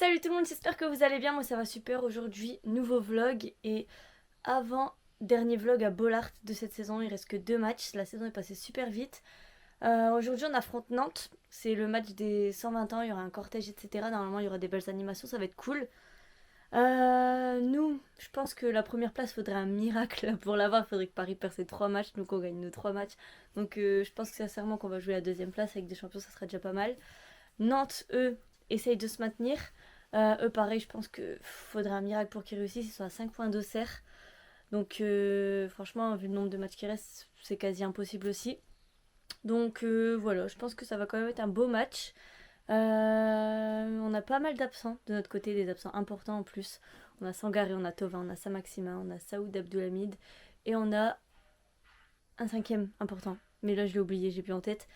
Salut tout le monde, j'espère que vous allez bien, moi ça va super. Aujourd'hui, nouveau vlog et avant dernier vlog à Bollaert de cette saison. Il reste que 2 matchs, la saison est passée super vite. Aujourd'hui on affronte Nantes, c'est le match des 120 ans, il y aura un cortège etc. Normalement il y aura des belles animations, ça va être cool. Nous, je pense que la première place, faudrait un miracle pour l'avoir. Il faudrait que Paris perd ses 3 matchs, nous qu'on gagne nos 3 matchs. Donc je pense sincèrement qu'on va jouer la deuxième place avec des champions, ça sera déjà pas mal. Nantes, eux, essayent de se maintenir. Eux, pareil, je pense qu'il faudrait un miracle pour qu'ils réussissent. Ils sont à 5 points d'Auxerre. Donc franchement, vu le nombre de matchs qui restent, c'est quasi impossible aussi. Donc voilà, je pense que ça va quand même être un beau match. On a pas mal d'absents de notre côté, des absents importants en plus. On a Sangaré, on a Thauvin, on a Saint-Maximin, on a Saoud Abdoulhamid et on a un 5e important. Mais là je l'ai oublié, j'ai plus en tête.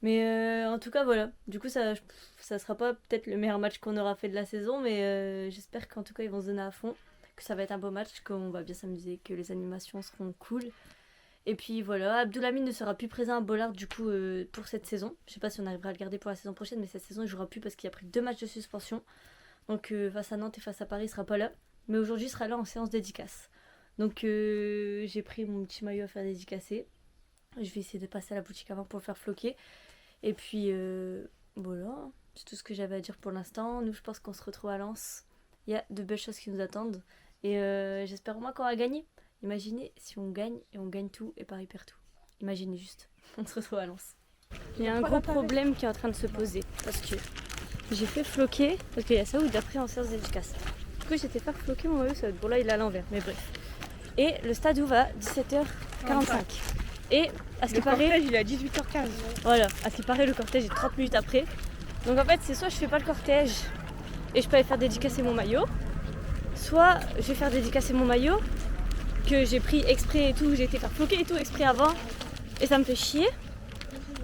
Mais en tout cas voilà, du coup ça sera pas peut-être le meilleur match qu'on aura fait de la saison, mais j'espère qu'en tout cas ils vont se donner à fond, que ça va être un beau match, qu'on va bien s'amuser, que les animations seront cool. Et puis voilà, Abdoulhamid ne sera plus présent à Bollaert du coup pour cette saison. Je sais pas si on arrivera à le garder pour la saison prochaine, mais cette saison il jouera plus parce qu'il a pris 2 matchs de suspension. Donc face à Nantes et face à Paris il sera pas là. Mais aujourd'hui il sera là en séance dédicace. Donc j'ai pris mon petit maillot à faire dédicacer. Je vais essayer de passer à la boutique avant pour le faire floquer. Et puis voilà, c'est tout ce que j'avais à dire pour l'instant. Nous je pense qu'on se retrouve à Lens. Il y a de belles choses qui nous attendent. Et j'espère au moins qu'on va gagner. Imaginez si on gagne et on gagne tout et Paris perd tout. Imaginez juste, on se retrouve à Lens. Il y a un gros problème qui est en train de se poser parce que j'ai fait floquer, parce qu'il y a ça où il a pris en séance dédicace. Du coup j'ai fait faire floquer mon maillot, ça va être bon là il est à l'envers, mais bref. Et le stade ouvre à 17h45. Et à ce qui paraît... Le cortège il est à 18h15. Voilà, à ce qui paraît le cortège est 30 minutes après. Donc en fait c'est soit je fais pas le cortège et je peux aller faire dédicacer mon maillot, soit je vais faire dédicacer mon maillot que j'ai pris exprès et tout, j'ai été faire floquer et tout exprès avant et ça me fait chier.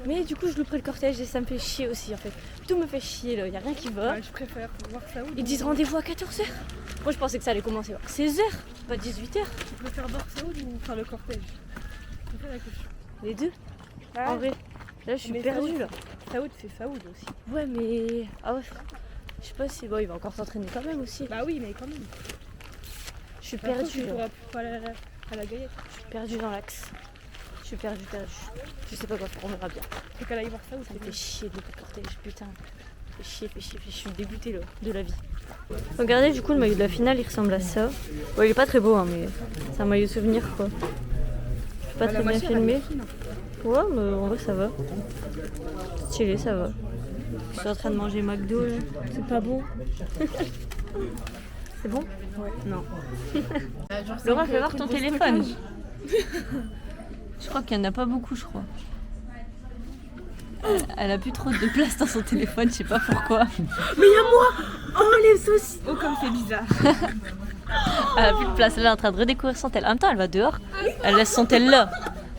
Mais du coup je louperai le cortège et ça me fait chier aussi en fait. Tout me fait chier là, y a rien qui va. Ouais, je préfère voir ça où. Ils disent rendez-vous à 14h. Moi je pensais que ça allait commencer à 16h, pas 18h. Tu préfères voir ça ou faire le cortège? C'est ça la question. Les deux. Ah, En vrai, là je suis perdue là. Saoud c'est Saoud aussi. Ouais mais... Ah ouais, je sais pas si... Bon il va encore s'entraîner quand même aussi. Bah oui mais quand même. Je suis perdue Tu là. pourras pas à la gaillette. Je suis perdue dans l'axe. Je suis perdue. Je sais pas quoi faire, on verra bien. Faut qu'elle aille voir ça où Ça me fait chier de louper le cortège, putain. Fait chier. Je suis dégoûtée là, de la vie. Regardez du coup le maillot de la finale, il ressemble à ça. Bon il est pas très beau hein, mais c'est un maillot souvenir quoi. Je peux pas très bien filmer. Ouais mais en vrai ça va. Stylé, ça va. Je suis en train de manger McDo là. C'est pas bon. C'est bon? Ouais. Non. Laura, fais voir ton téléphone. Je crois qu'il n'y en a pas beaucoup, je crois. Elle a plus trop de place dans son téléphone, je sais pas pourquoi. Mais y'a moi! Oh les saucisses! Oh comme c'est bizarre! Elle a plus de place, elle est en train de redécouvrir son tel. En même temps, elle va dehors, elle laisse son tel là.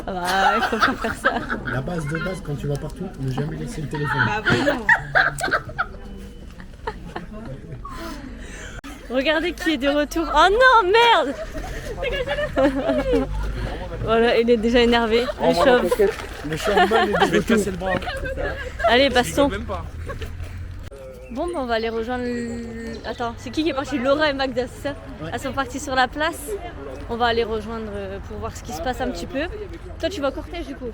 Ah bah, il faut pas faire ça. La base de base, quand tu vas partout, ne jamais laisser le téléphone. Bah vraiment! Regardez qui est de retour. Oh non, merde! Voilà, il est déjà énervé. Le chauve. Le showman est Je vais te casser le bras. Allez, baston. Même pas. Bon, bah, on va aller rejoindre. Attends, c'est qui est parti? Laura et Magda, c'est ça? Ouais. Elles sont parties sur la place. On va aller rejoindre pour voir ce qui se passe un petit peu. Toi, tu vas au cortège du coup?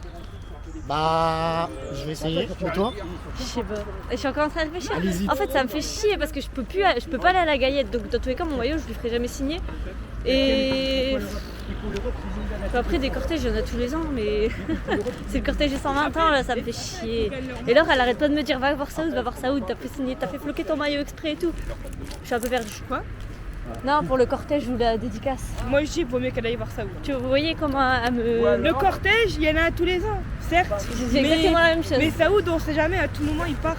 Bah, je vais essayer. Et toi? Je sais pas. Je suis encore en train de réfléchir. Allez-y. En fait, ça me fait chier parce que je peux pas aller à la Gaillette. Donc, dans tous les cas, mon maillot, je lui ferai jamais signer. Et après, des cortèges, il y en a tous les ans, mais c'est le cortège des 120 ans, là, ça me fait chier. Et Laure, elle arrête pas de me dire va voir Saoud, t'as fait signer, t'as fait floquer ton maillot exprès et tout. Je suis un peu perdue. Quoi? Non, pour le cortège ou la dédicace. Moi je dis vaut mieux qu'elle aille voir ça où. Vous voyez comment elle me... Le cortège il y en a tous les ans, certes. C'est exactement la même chose. Mais Saoud on sait jamais, à tout moment il part.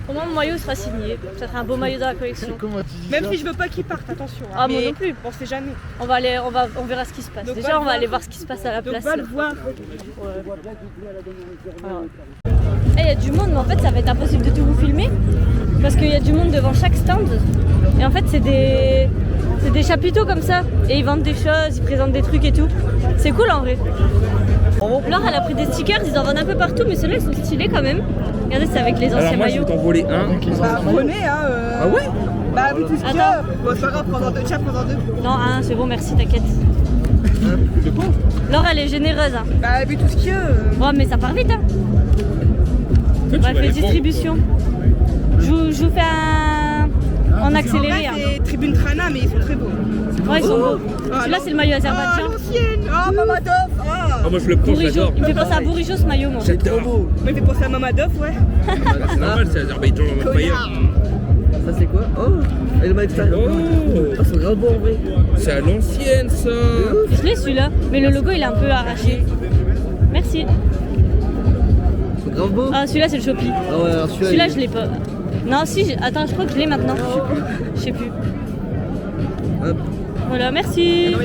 Au moins, mon maillot sera signé. Ça sera un beau maillot dans la collection. Comment tu dis Même ça? si je veux pas qu'il parte, attention. Hein. Ah, moi Mais non plus. On sait jamais. On verra ce qui se passe. Donc, Déjà, va on va le aller voir. voir ce qui se passe à la Donc place. va le voir. Il y a du monde, mais en fait, ça va être impossible de tout vous filmer parce qu'il y a du monde devant chaque stand. Et en fait, c'est des chapiteaux comme ça. Et ils vendent des choses, ils présentent des trucs et tout. C'est cool en vrai. Laure, elle a pris des stickers, ils en vendent un peu partout, mais ceux-là, ils sont stylés quand même. Regardez, c'est avec les anciens Alors moi je maillots. vais t'en voler un. Bah, prenez, hein. Ah ouais? Bah, vu tout ce qu'il y a. Bon, c'est pas grave, prends-en deux. Tiens, prends-en deux. Non, un, c'est bon, merci, t'inquiète. De quoi? Laure, elle est généreuse. Hein. Bah, vu tout ce qu'il y a. Ouais, mais ça part vite. Hein. En fait, On va tu vas faire les distribution. Je vous fais un. En accéléré. Là, Hein. c'est Tribune Trana, mais ils sont très beaux. Ouais, ils sont beaux. Ah, Celui-là, non. c'est le maillot Ah, Azerbaïdjan. l'ancienne. Ah, Mamadov. Ah. Ah moi je le prends, Bourigeau. j'adore. Il me fait penser à Bourigeau ce maillot, moi. J'adore. Mais il fait penser à Mamadov, ouais. C'est normal, c'est Azerbaïdjan en fire. Ça c'est quoi? Oh, elle m'a extérieur. Oh, Oh, c'est grave bon en vrai. c'est à l'ancienne ça. Je l'ai celui-là, mais le logo il est un peu arraché. Merci. C'est grave beau. Ah, celui-là c'est le Shopee. Ah ouais, alors Celui-là je l'ai pas. Non, si, attends, je crois que je l'ai maintenant. Je sais plus. Hop. Voilà, merci.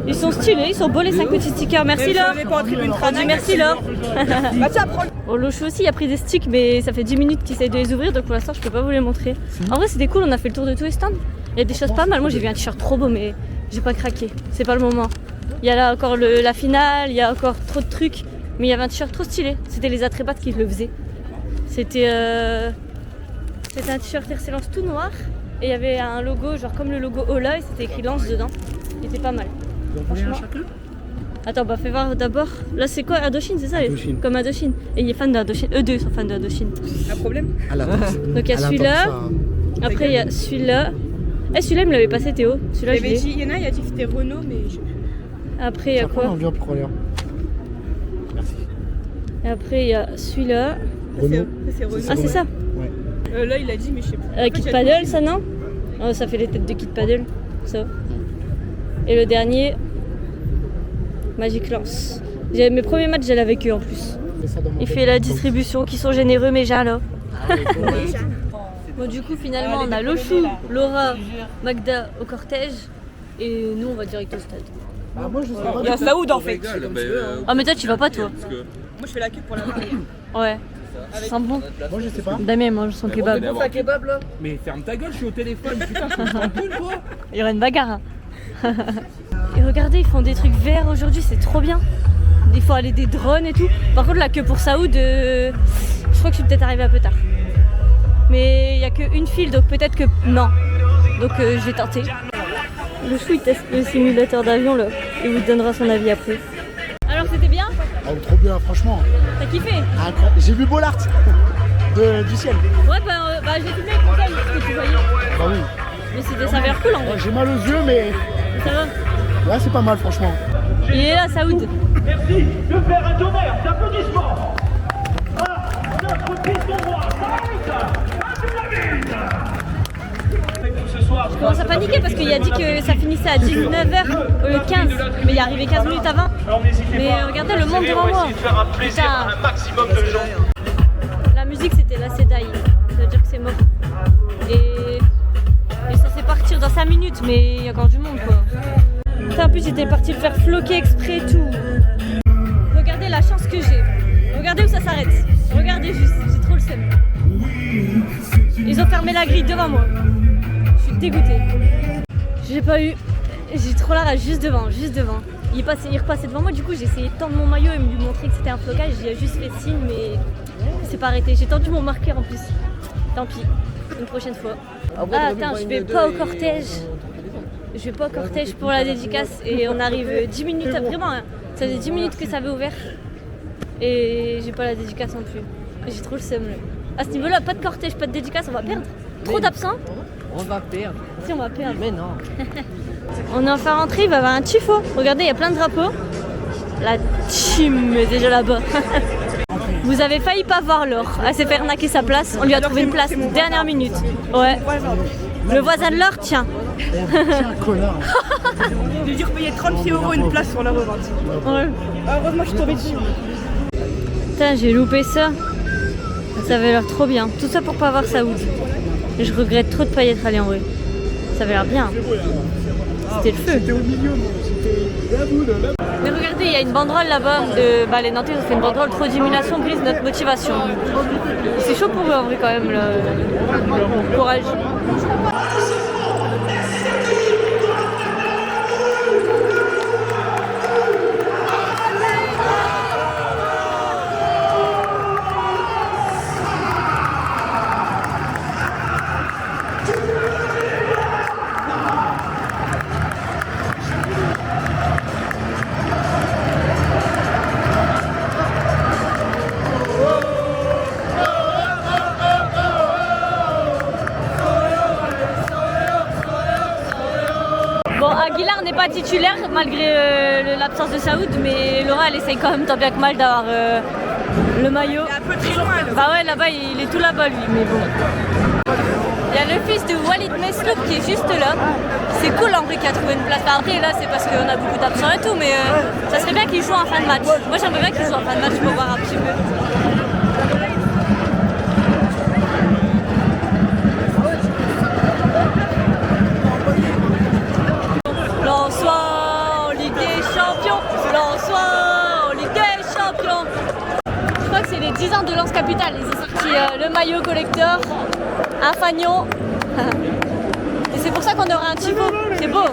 Ils sont stylés, ils sont beaux les 5 petits stickers. Merci Laure. On est pas en Tribune On Trana. dit merci Laure. Bah, tiens, prends. Bon, Lochou aussi a pris des sticks, mais ça fait 10 minutes qu'il essaye de les ouvrir, donc pour l'instant je peux pas vous les montrer. En vrai, c'était cool, on a fait le tour de tous les stands. Il y a des choses pas mal. Moi j'ai vu un t-shirt trop beau, mais j'ai pas craqué. C'est pas le moment. Il y a là encore la finale, il y a encore trop de trucs, mais il y avait un t-shirt trop stylé. C'était les Atrébates qui le faisaient. C'était un t-shirt Excellence tout noir, et il y avait un logo, genre comme le logo Ola, et c'était écrit Lance dedans. Il était pas mal. Franchement. Attends, bah fais voir d'abord. Là c'est quoi Indochine, c'est ça? Indochine. Comme Indochine. Et il est fan d'Indochine. Eux deux sont fans d'Indochine. Un problème? Donc il y a celui-là. Après il y a celui-là. Eh celui-là il me l'avait passé Théo. Celui-là je l'ai. Il y en a, il a dit que c'était Renault, mais je sais plus. Après il y a quoi? On vient pour aller. Et après il y a celui-là. Renault. C'est Renault. Ah c'est ça. Là, il a dit, mais je sais plus. Kid Paddle ça non? Oh, ça fait les têtes de Kid Paddle. Ça. Et le dernier. Magic Lance. Mes premiers matchs j'allais avec eux en plus. Il fait la distribution qui sont généreux mes gens là. Bon du coup finalement on a Lochou, Laura, Magda au cortège et nous on va direct au stade. Moi je sais Il y a Saoud en fait. Ah mais toi tu vas pas toi? Moi, je fais la queue pour la mariée. Ouais. Ça sent bon. Moi je sais pas. Damien mange son kebab. Un kebab là. Mais ferme ta gueule, je suis au téléphone, putain, je me un peu toi. Il y aura une bagarre. Hein. Et regardez, ils font des trucs verts aujourd'hui, c'est trop bien. Il faut aller des drones et tout. Par contre, la queue pour Saoud, je crois que je suis peut-être arrivée un peu tard. Mais il n'y a qu'une file, donc peut-être que non. Donc j'ai tenté. Le chou, il teste le simulateur d'avion là. Il vous donnera son avis après. Alors, c'était bien? Ah, trop bien, franchement. T'as kiffé? Incroyable. J'ai vu Bollard du ciel. Ouais, bah je l'ai filmé comme ça, ce que tu voyais. Bah oui. Mais ça avait l'air cool en vrai. J'ai mal aux yeux, mais Ça va? ouais, c'est pas mal, franchement. Il est là, Saoud. Merci de faire un tonnerre d'applaudissements à notre piston roi, ce soir. Je commence à paniquer parce qu'il a dit que ça finissait à 19h au lieu de 15. Mais il est arrivé 15 minutes avant. Alors n'hésitez Mais pas. regardez le monde devant moi. Essayer de faire un plaisir Putain. à un maximum de gens. La musique c'était la Sedai. Ça veut dire que c'est mort. Et il est censé partir dans 5 minutes, mais il y a encore du monde quoi. Ça, en plus j'étais parti le faire floquer exprès et tout. Regardez la chance que j'ai. Regardez où ça s'arrête. Regardez juste, j'ai trop le seum. Ils ont fermé la grille devant moi. Je suis dégoûtée. J'ai pas eu. J'ai trop la rage juste devant, juste devant. Il repassait devant moi, du coup j'ai essayé de tendre mon maillot et me lui montrer que c'était un flocage. J'ai juste fait signe, mais c'est pas arrêté. J'ai tendu mon marqueur en plus. Tant pis, une prochaine fois. Ah attends, je vais pas au cortège. Je vais pas au cortège pour la dédicace et on arrive 10 minutes après, vraiment. Hein. Ça faisait 10 minutes que ça avait ouvert et j'ai pas la dédicace non plus. J'ai trop le seum là. À ce niveau-là, pas de cortège, pas de dédicace, on va perdre. Trop d'absents. On va perdre. Si on va perdre. Mais non. On est enfin rentré, il va y avoir un tifo. Regardez, il y a plein de drapeaux. La team est déjà là-bas. Vous avez failli pas voir Laure. Elle s'est fait arnaquer sa place. On lui a trouvé une place dernière minute. Ouais. Le voisin de Laure, tiens. Tiens, connard. J'ai dû repayer 36 € une place sur la revente. Ouais. Heureusement, je suis tombée dessus. Putain, j'ai loupé ça. Ça avait l'air trop bien. Tout ça pour pas voir Saoud. Et je regrette trop de pas y être allé en vrai. Ça avait l'air bien. C'était le feu. C'était au milieu, moi. C'était la boule, là. Mais regardez, il y a une banderole là-bas. Les Nantais ont fait une banderole trop d'émulation brise notre motivation. C'est chaud pour eux en vrai quand même. Courage. Bon, Aguilar n'est pas titulaire malgré l'absence de Saoud, mais Laura elle essaye quand même tant bien que mal d'avoir le maillot. Il est un peu très loin. Bah ouais, là-bas il est tout là-bas lui, mais bon. Il y a le fils de Walid Mesloub qui est juste là. C'est cool en vrai qu'il a trouvé une place. Après là c'est parce qu'on a beaucoup d'absents et tout, mais ça serait bien qu'il joue en fin de match. Moi j'aimerais bien qu'il joue en fin de match pour voir un petit peu. Lensois en Ligue des Champions, Lensois en Ligue des Champions. Je crois que c'est les 10 ans de Lens Capitale. Ils ont sorti le maillot collector, un fanion. Et c'est pour ça qu'on aura un tifo. C'est beau.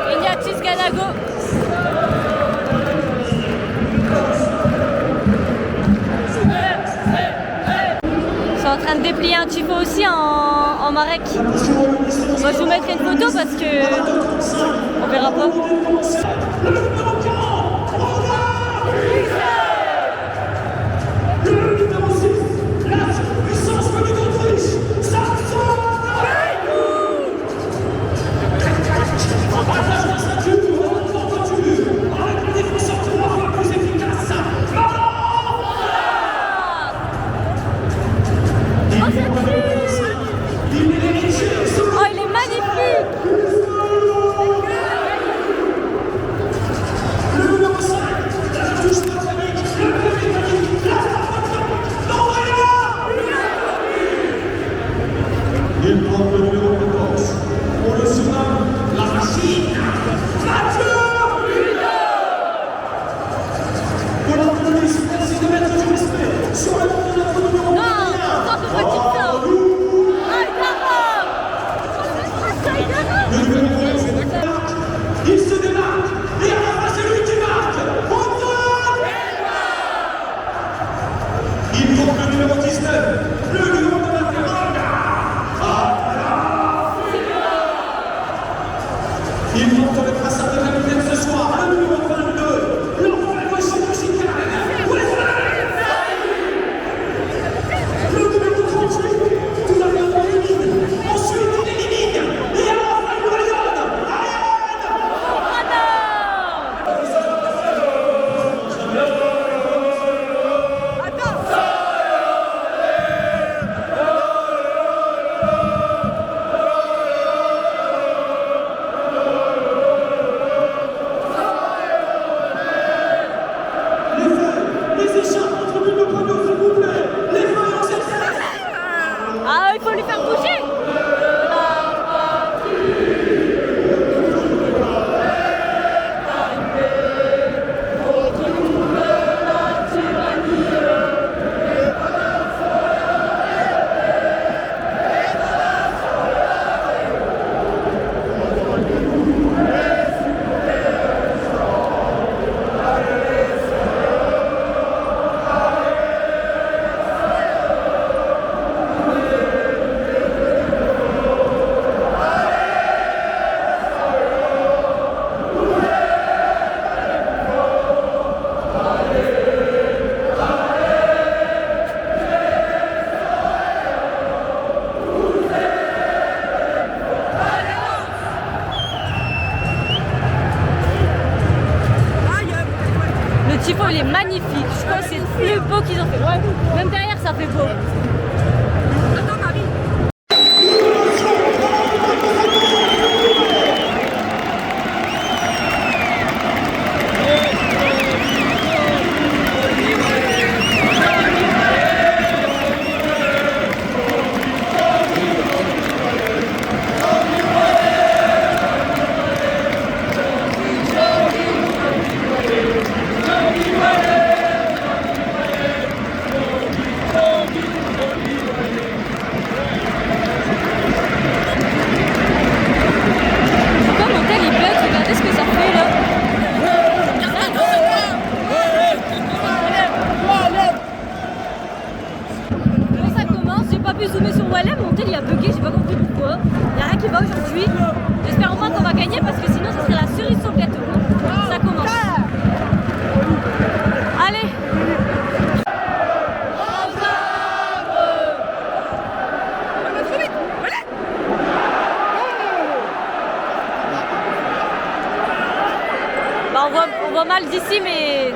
Ignatius Ganago. Ils sont en train de déplier un tifo aussi en Marek. Moi je vous mettrai une photo parce que on verra pas. Oh, il est magnifique! Il prend le numéro 14. On le surnomme la machine. Mathieu Pour la police, merci de mettre du respect sur le nom de notre numéro 21. Non, ça peut pas dire ça! Le numéro 11, il se démarque. Et à la fin, c'est lui qui marque. Antoine Il porte le numéro 19. Le numéro de la il monte le brassard de capitaine ce soir, le numéro 22, l'envoi de gauche mexicaine, le numéro 38, tout d'abord on élimine, ensuite on élimine, et à la fin il rayonne, les écharpes entre nous, le premier s'il vous plaît, les faïences Ah, il faut lui faire bouger! Le tifo il est magnifique, je crois que c'est le plus beau qu'ils ont fait. Ouais, même derrière ça fait beau. Attends, Marie. pu zoomer sur Wallem, mon tel il a bugué, j'ai pas compris pourquoi. Il n'y a rien qui va aujourd'hui. J'espère au moins qu'on va gagner parce que sinon ça serait la cerise sur le gâteau. Ça commence. Allez. Bah, on voit mal d'ici mais...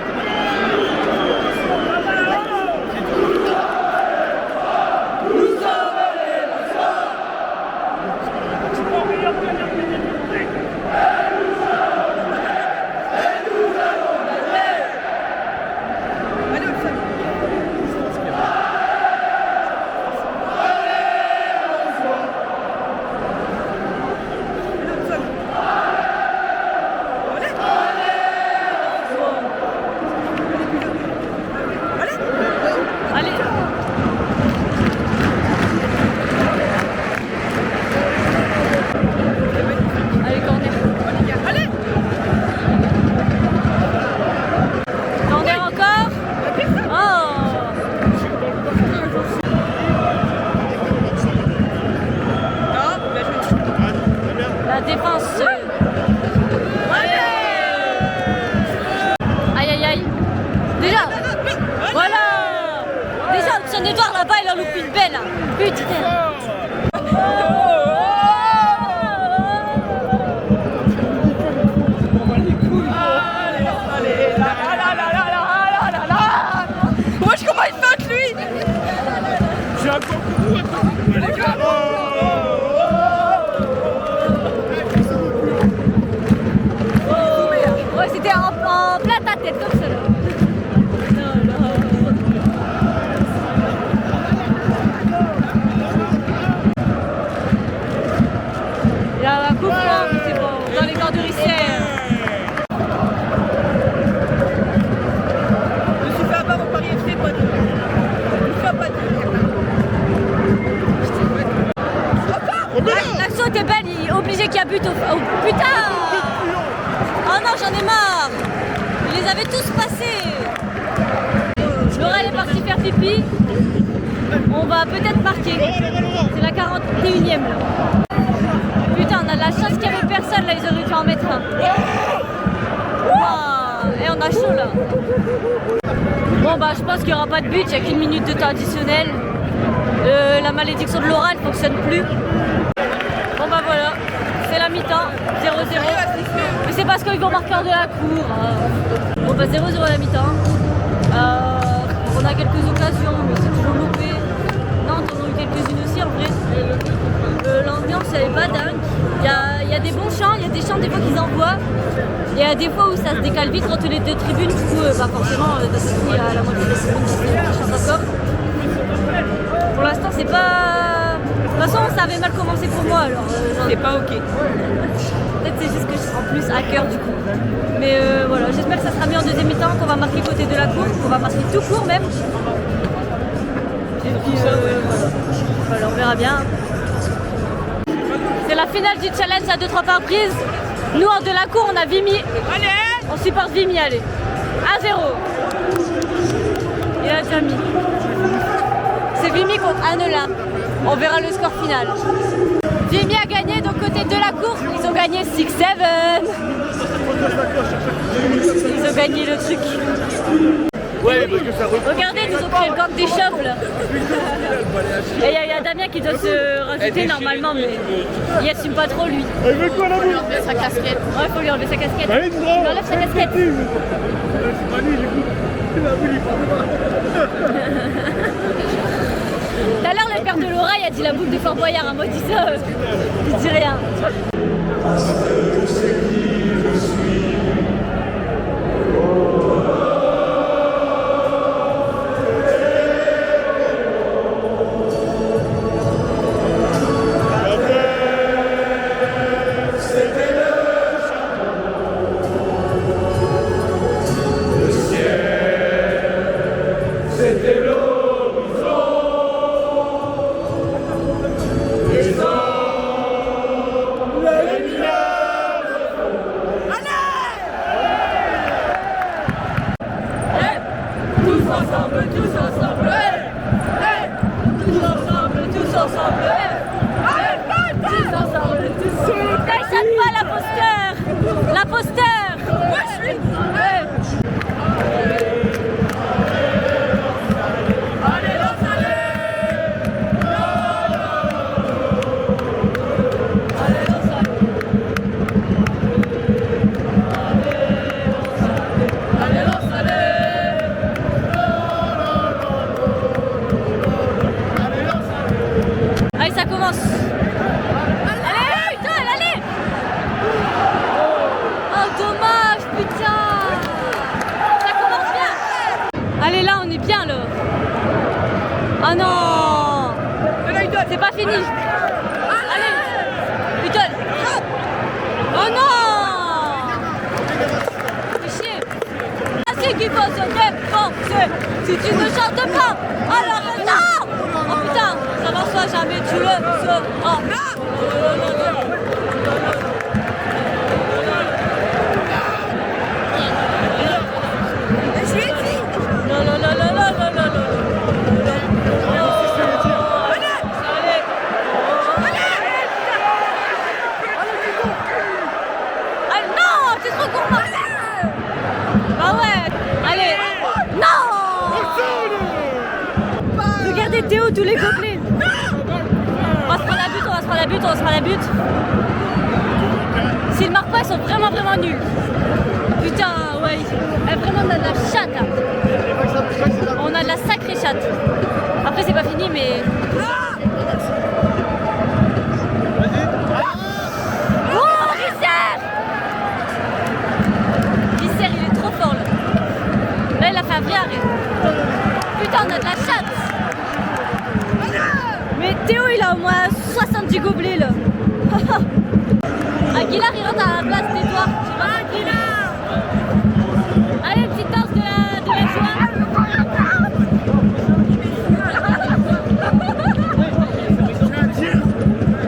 Edouard là-bas il en loupe une belle. Putain. Wesh, comment il fait lui? J'ai un bon coup. Ouais, c'était en plein ta tête comme ça là. Il y a un coup franc, c'est bon, dans les corps de Rissière. Je me suis fait avoir au Paris FC, pas de. Je me suis pas de. L'action était belle, il est obligé qu'il y a but au... Oh putain! Oh non, j'en ai marre! Il les avait tous passés! Laura elle est partie faire pipi. On va peut-être marquer. C'est la 41e là. Putain, on a de la chance qu'il n'y avait personne là, ils auraient dû en mettre un. Wow. Et on a chaud là. Bon bah je pense qu'il n'y aura pas de but, il n'y a qu'une minute de temps additionnel. La malédiction de Laura elle ne fonctionne plus. Bon bah voilà, c'est la mi-temps, 0-0. Mais c'est parce qu'ils vont marquer hors de la cour. Bon bah 0-0 à la mi-temps. On a quelques occasions, mais c'est toujours loupé. Nantes, on en a eu quelques-unes aussi en vrai. L'ambiance elle est pas dingue. Il y a des bons chants, il y a des chants des fois qu'ils envoient. Il y a des fois où ça se décale vite entre les deux tribunes, du coup pas forcément il y a la moitié des tribunes qui chantent encore. Pour l'instant c'est pas... De toute façon ça avait mal commencé pour moi alors... C'est pas ok. Peut-être c'est juste que je suis en plus à cœur du coup. Mais voilà, j'espère que ça sera mieux en deuxième mi-temps, qu'on va marquer côté de la cour, qu'on va marquer tout court même. Et puis voilà, on verra bien. C'est la finale du challenge à 2-3 par prise. Nous en de la cour on a Vimy. Allez! On supporte Vimy, allez. 1-0. Il a déjà mis. C'est Vimy contre Annela. On verra le score final. Vimy a gagné, donc côté de la cour, ils ont gagné 6-7. Ils ont gagné le truc. Ouais, parce que ça Regardez, ils ont créé le gang des chauves là. Et il y a Damien qui doit se rajouter normalement, mais il assume pas trop lui. Il veut quoi la boule? Sa casquette. Ouais, faut lui enlever sa casquette. Bah, Il enlève sa casquette. Tout à l'heure, le père de Laura, il a dit la boule de Fort Boyard. Moi, il dit ça, il dit rien. Oh non! C'est pas fini! Allez! Putain! Oh non! Fais chier! C'est qu'il faut se défoncer! Si tu ne chantes pas, alors non! Oh putain! Ça va soit jamais tu le seras! Non, non, non, non, non, non, non, non. Allez, non, c'est trop gourmand. Ah ouais, allez, non. Regardez Théo, tous les gobelets. On va se prendre la butte, on va se prendre la butte, on va se prendre la butte. S'ils marquent pas, ils sont vraiment vraiment nuls. Putain, ouais, vraiment on a de la chatte là. On a de la sacrée chatte. Après c'est pas fini mais... Oh Risser! Risser il est trop fort là. Là il a fait un vrai arrêt. Putain on a de la chatte. Mais Théo il a au moins 70 gobelets là. Aguilar il rentre à la place d'Edouard. Aguilar! Allez, petite danse de la joie.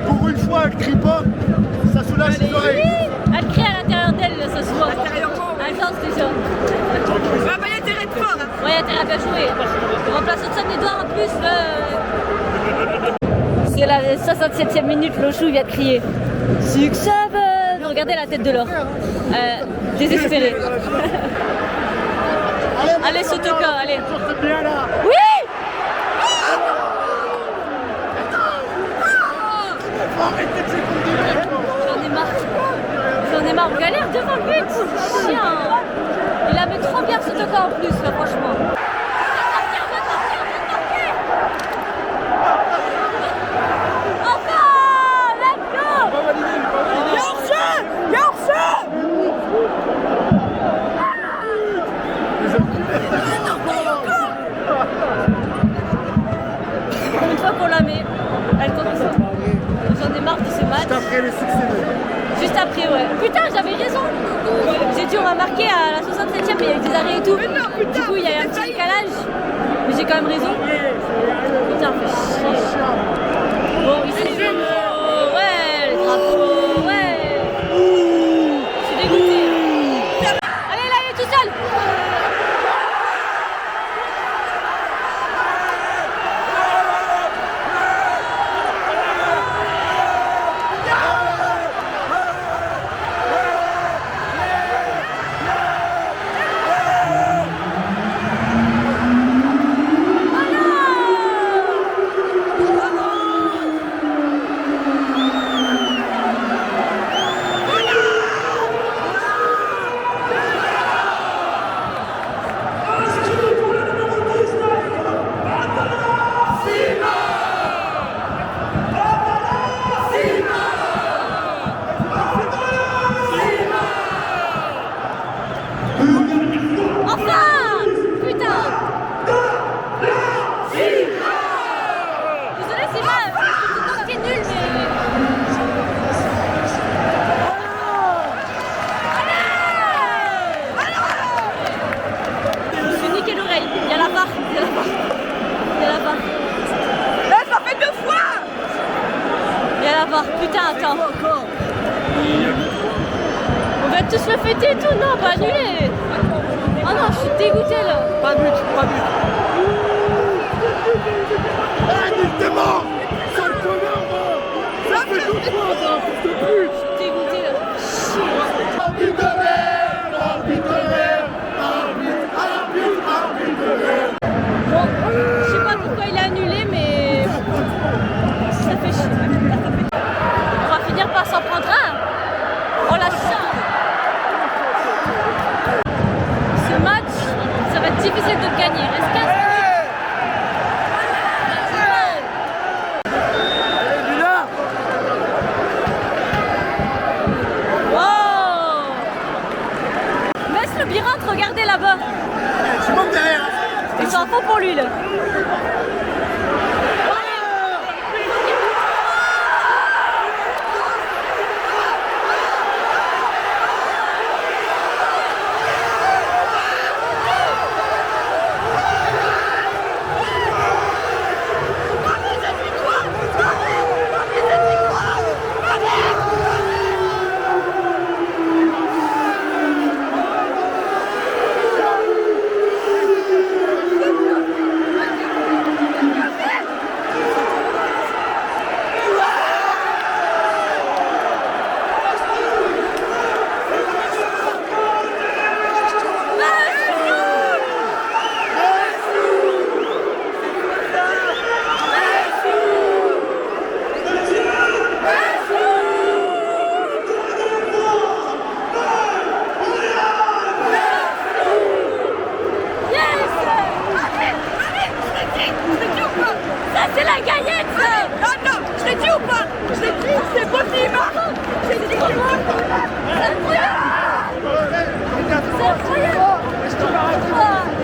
Pour une fois, elle crie pas, ça soulage ses oreilles. Elle crie à l'intérieur d'elle, ça se voit. Elle danse déjà. Ah bah il y a intérêt de fort hein. Ouais, il y a intérêt à bien jouer. On remplace Hudson Edouard en plus. C'est la 67e minute, Lochou vient de crier. Succès! Regardez la tête de l'or. Désespéré. Allez, Sotoka, allez. Oui! J'en ai marre. J'en ai marre. On galère devant le but. Chien. Il la met trop bien, Sotoka en plus, là, franchement. Une fois qu'on la met, elle continue. J'en ai marre de ce match. Après les succès. Juste après, ouais. Putain, j'avais raison. J'ai dit on va marquer à la 67e, mais il y a eu des arrêts et tout. Du coup, il y a eu un petit décalage. Mais j'ai quand même raison. Putain, fait chier. Bon, ici, ouais, les drapeaux, ouais. Je suis dégoûtée. Allez, là, il est tout seul. Putain, attends. On va tous le fêter et tout. Non, pas annuler. Oh non, je suis dégoûtée là. Pas but, pas but. Ah, t'es mort. Ça le connard, ça fait 12 fois, ça, je peux plus. Je suis dégoûtée là. Bon, je sais pas pourquoi il a annulé, mais ça fait chier. On va finir par s'en prendre un. Oh la chance. Ce match, ça va être difficile de le gagner. Reste 15 minutes. C'est la gaillette ça. Attends, je l'ai dit ou pas? Je l'ai dit, c'est possible. J'ai dit que C'est incroyable. C'est incroyable.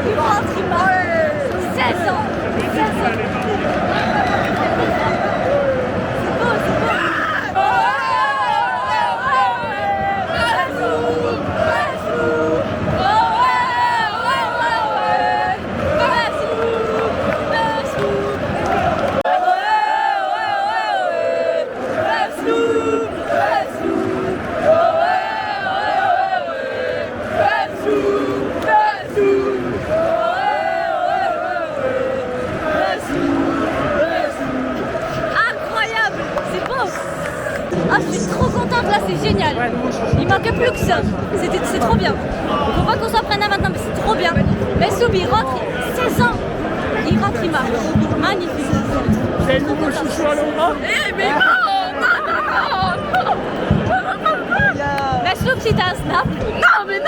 Il rentre, il marche. 16 ans. 16 ans. C'est beau, c'est beau. Incroyable, c'est beau. Ah, je suis trop contente là, c'est génial. Il manquait plus que ça. C'est trop bien. Faut pas qu'on s'en prenne à maintenant, mais c'est trop bien. Mais Soubi rentre, 16 ans. Il rentre, il marche. Magnifique. C'est le nouveau chouchou à l'ombre. Eh mais non. La Soubi, si t'as un snap. Non mais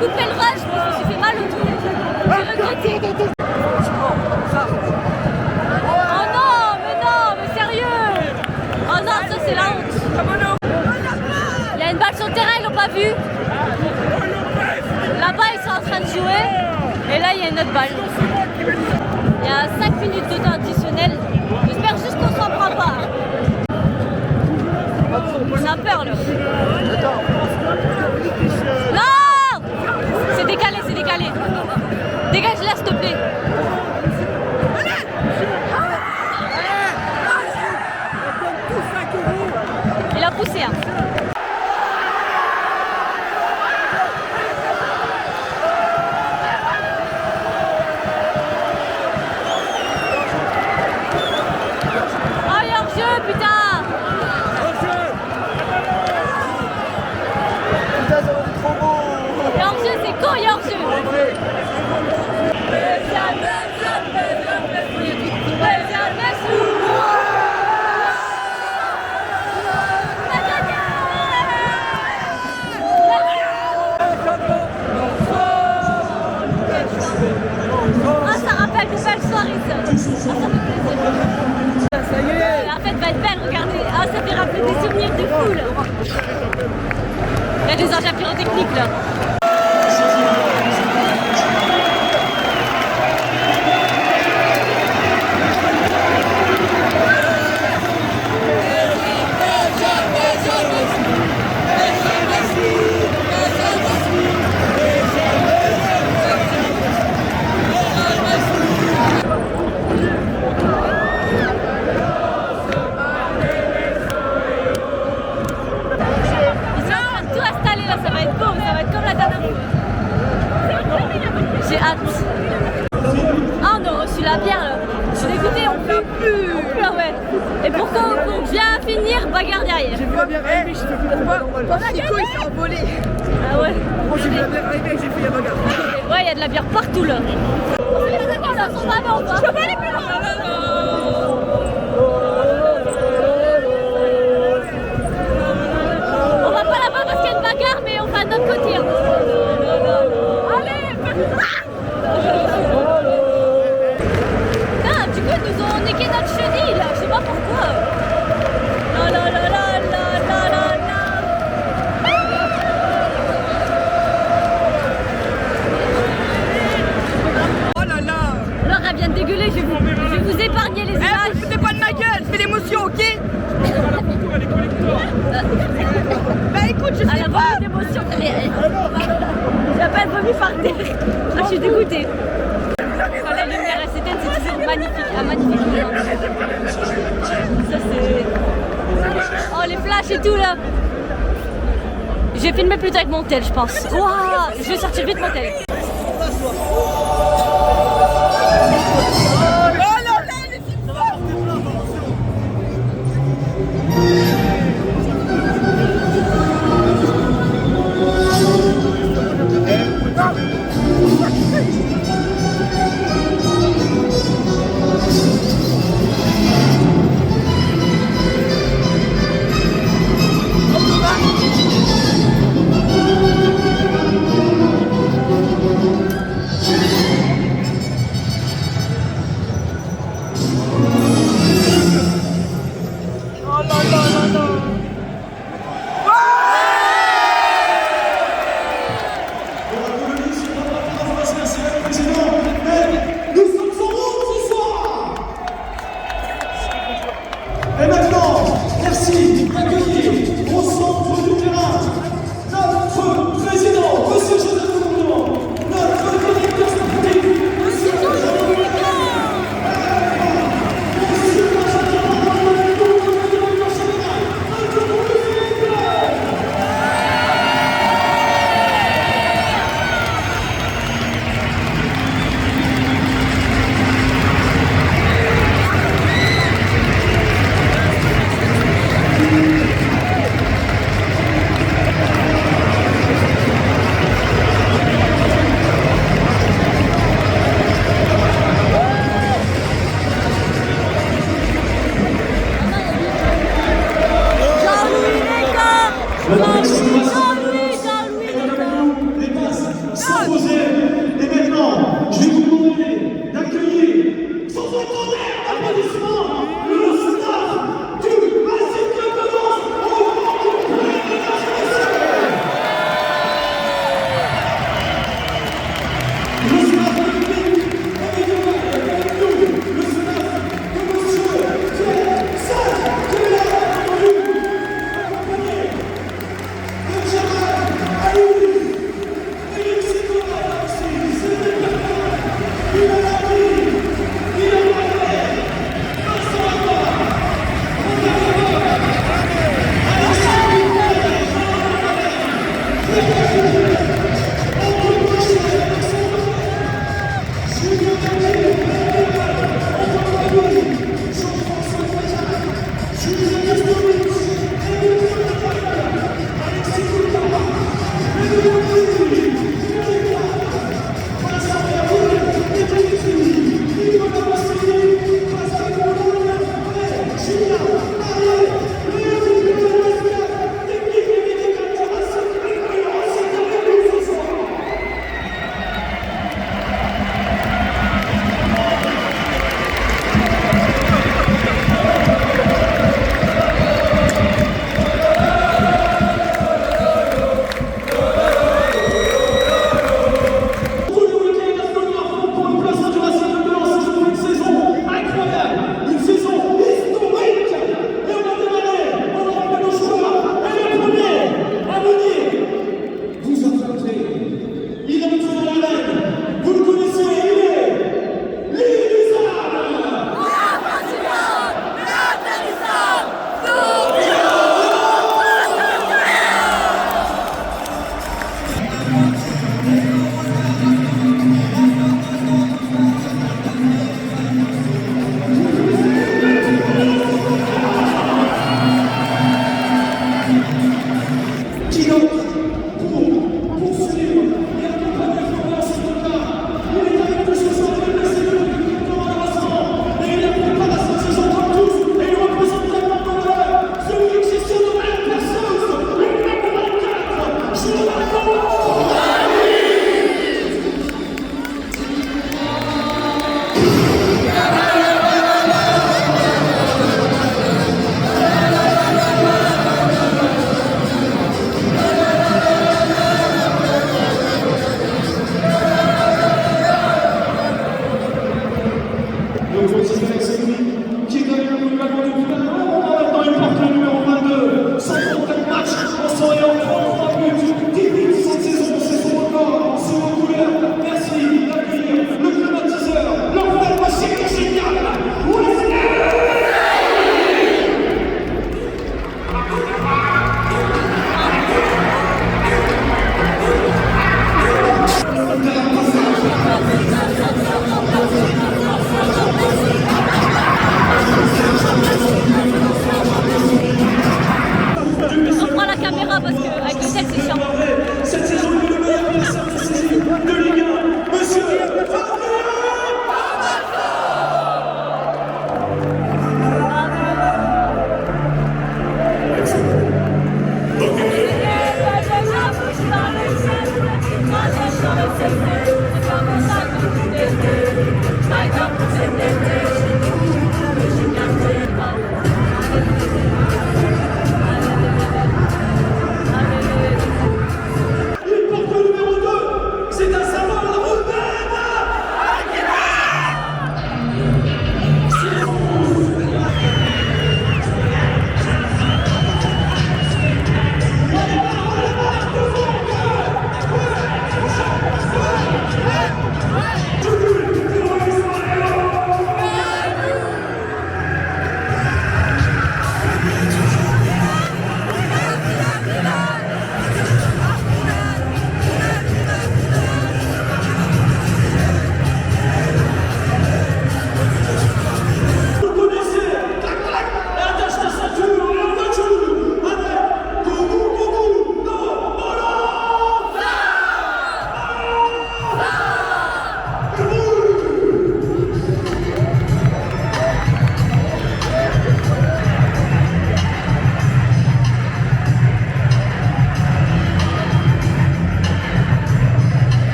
coupé le rush, je me suis fait mal au dos. J'ai regretté. Oh non, mais sérieux. Oh non, ça c'est la honte. Il y a une balle sur le terrain, ils l'ont pas vu. Là-bas, ils sont en train de jouer. Et là, il y a une autre balle. Il y a 5 minutes de temps additionnel. J'espère juste qu'on s'en prend pas. On a peur là. Non! C'est décalé, c'est décalé. Dégage-la s'il te plaît. Il a poussé hein. Oh, il y a hors-jeu, putain! Il y a hors-jeu, c'est con, il y a hors-jeu! Ah, ça rappelle de belles soirées, ça! Ah, ça fait plaisir! Ça y est. La fête va être belle, regardez! Ah, ça fait rappeler des souvenirs de fou, là! Il y a des engins pyrotechniques, là! J'ai hâte. Ah, on a reçu la bière là. Je suis dégoûtée, on peut plus. On peut, ouais. Et pour bien finir, bagarre derrière. J'ai vu la bière arriver, je te fais pourquoi Nico il s'est envolé. Ah ouais. Moi j'ai vu la bière arriver, j'ai fait la bagarre. Ouais, il y a de la bière partout là. Ça sent vraiment pas. Je peux pas aller plus loin. On va pas là-bas parce qu'il y a une bagarre, mais on d'émotion. J'ai à peine vomi par terre. Ah, je suis dégoûtée. Quand la lumière elle s'éteint, c'est toujours magnifique. Un magnifique moment. Ça c'est... Oh les flashs et tout là. Je vais filmer plus tard avec mon tel, je pense. Waouh, je vais sortir vite mon tel. Et maintenant, merci d'accueillir au centre du terrain notre président, monsieur Joseph Fournier, notre directeur sportif, monsieur Jean-Louis Sans aucun match, on s'oriente en 3 buts.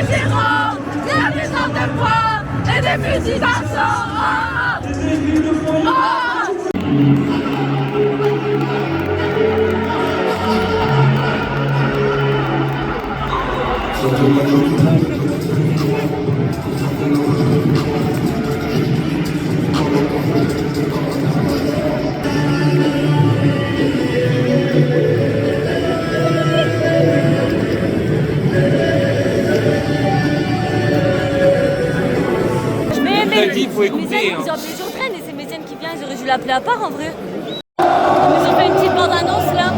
tyrans, des maisons de poing et des fusils d'assaut. Il faut écouter. Ils ont appelé Jourdain et c'est Méziane qui vient, ils auraient dû l'appeler à part en vrai. Ils ont fait une petite bande-annonce là.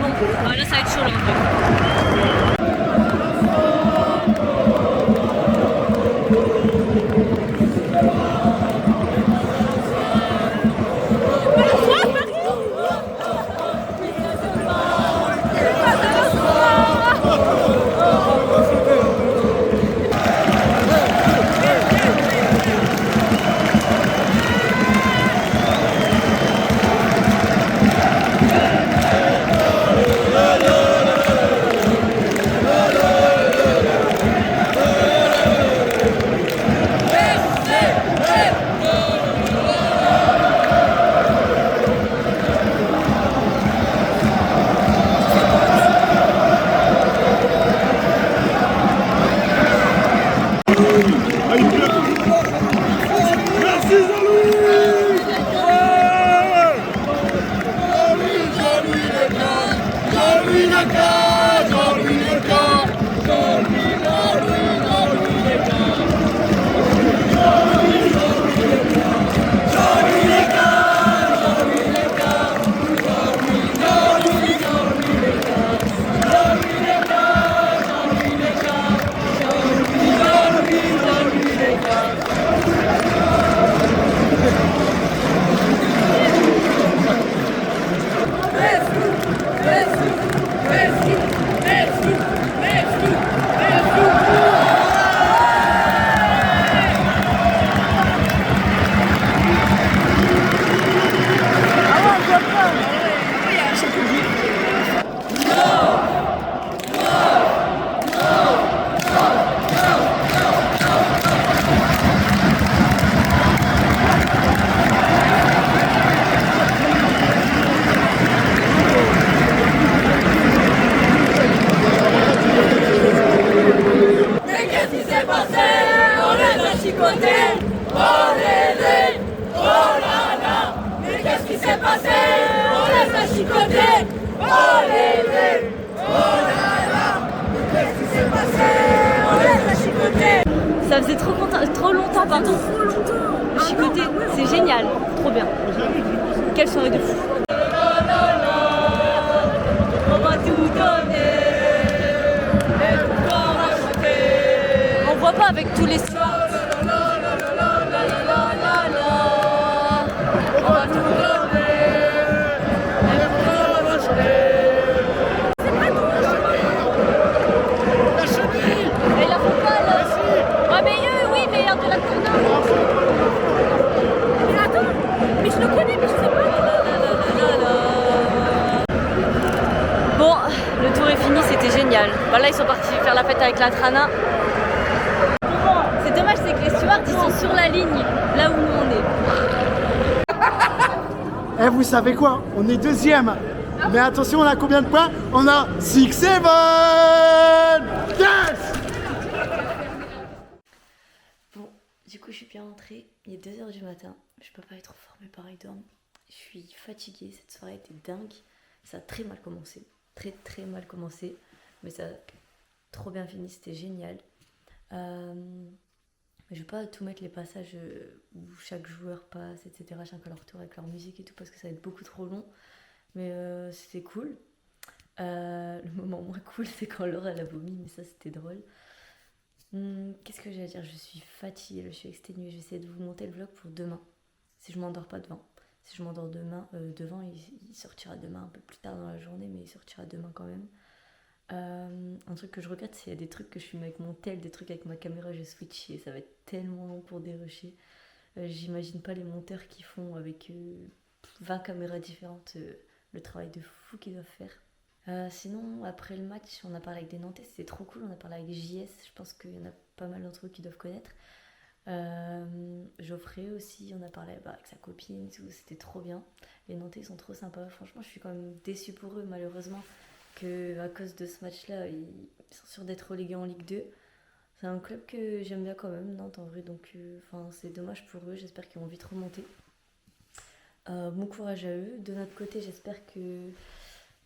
bon. Ah, là, ça va être chaud, là, en fait. Merci Jean-Louis. Jean-Louis le gars, Jean-Louis le gars, Jean-Louis, Jean-Louis, Jean-Louis le gars. Jean-Louis, Jean-Louis le gars, Jean-Louis le gars, Jean-Louis le gars, Jean-Louis, Jean-Louis, Jean-Louis le gars, Jean-Louis le gars, Jean-Louis le gars, Jean-Louis, Jean-Louis, Jean-Louis le gars. Mais qu'est-ce qui s'est passé? On les a chicotés. Oh les oh là là. Mais qu'est-ce qui s'est passé? On les a chicotés. Oh les oh là là. Mais qu'est-ce qui s'est passé? On les a chicotés. Ça faisait trop longtemps, pardon. Le chicoté, c'est génial. Trop bien. Quelle soirée de fou. On va tout donner. Et pourquoi on va chanter? On voit pas avec tous les soirs. On va tout donner. Et pourquoi on va chanter? Et la focale. Ouais, mais oui, mais il y a de la tournure. Mais attends, mais je le connais, mais je sais pas. Bon, le tour est fini, c'était génial. Bah là, ils sont partis faire la fête avec la Trana. C'est dommage, c'est que les stewards, ils sont sur la ligne, là où nous on est. Eh, vous savez quoi? On est deuxième. Mais attention, on a combien de points? On a 6-7. Yes! Bon, du coup, je suis bien rentrée. Il est 2h du matin. Je peux pas être formée pareil d'homme. Je suis fatiguée. Cette soirée était dingue. Ça a très mal commencé. Très très mal commencé. Mais ça a trop bien fini. C'était génial. Je vais pas tout mettre les passages où chaque joueur passe, etc. Chacun leur tour avec leur musique et tout parce que ça va être beaucoup trop long. Mais c'était cool. Le moment moins cool, c'est quand Laura elle a vomi, mais ça c'était drôle. Qu'est-ce que j'ai à dire? Je suis fatiguée, je suis exténuée. Je vais essayer de vous monter le vlog pour demain. Si je m'endors pas devant. Si je m'endors devant, il sortira demain un peu plus tard dans la journée, mais il sortira demain quand même. Un truc que je regrette, c'est qu'il y a des trucs que je filme avec mon tel, des trucs avec ma caméra, j'ai switché. Ça va être tellement long pour dérusher. J'imagine pas les monteurs qui font avec 20 caméras différentes le travail de fou qu'ils doivent faire. Sinon, après le match, on a parlé avec des Nantais, c'était trop cool. On a parlé avec JS, je pense qu'il y en a pas mal d'entre eux qui doivent connaître. Geoffrey aussi, on a parlé avec sa copine, tout, c'était trop bien. Les Nantais sont trop sympas, franchement je suis quand même déçue pour eux malheureusement qu'à cause de ce match là ils sont sûrs d'être relégués en Ligue 2. C'est un club que j'aime bien quand même, Nantes en vrai, donc c'est dommage pour eux, j'espère qu'ils vont vite remonter. Bon courage à eux. De notre côté, j'espère que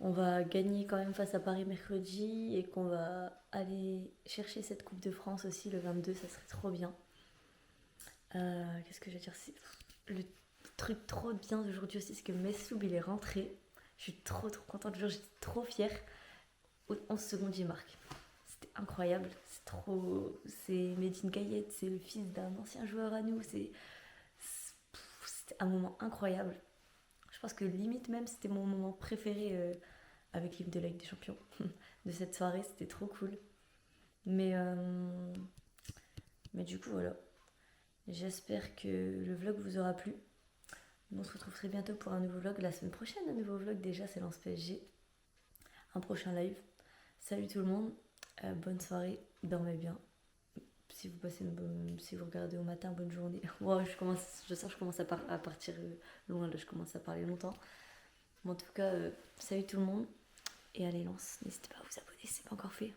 on va gagner quand même face à Paris mercredi et qu'on va aller chercher cette Coupe de France aussi le 22, ça serait trop bien. Qu'est-ce que je veux dire, le truc trop bien d'aujourd'hui aussi, c'est que Mesloub il est rentré. Je suis trop contente, j'étais trop fière. Au 11 secondes, il marque. C'était incroyable, c'est Medine Kayet, c'est le fils d'un ancien joueur à nous, c'était un moment incroyable. Je pense que limite même, c'était mon moment préféré avec l'hymne de la Ligue des Champions de cette soirée, c'était trop cool. Mais du coup, voilà. J'espère que le vlog vous aura plu. On se retrouve très bientôt pour un nouveau vlog. La semaine prochaine, un nouveau vlog déjà, c'est Lens PSG. Un prochain live. Salut tout le monde. Bonne soirée. Dormez bien. Si vous regardez au matin, bonne journée. Wow, je commence à partir loin. Là, je commence à parler longtemps. Mais en tout cas, salut tout le monde. Et allez, Lens. N'hésitez pas à vous abonner si c'est pas encore fait.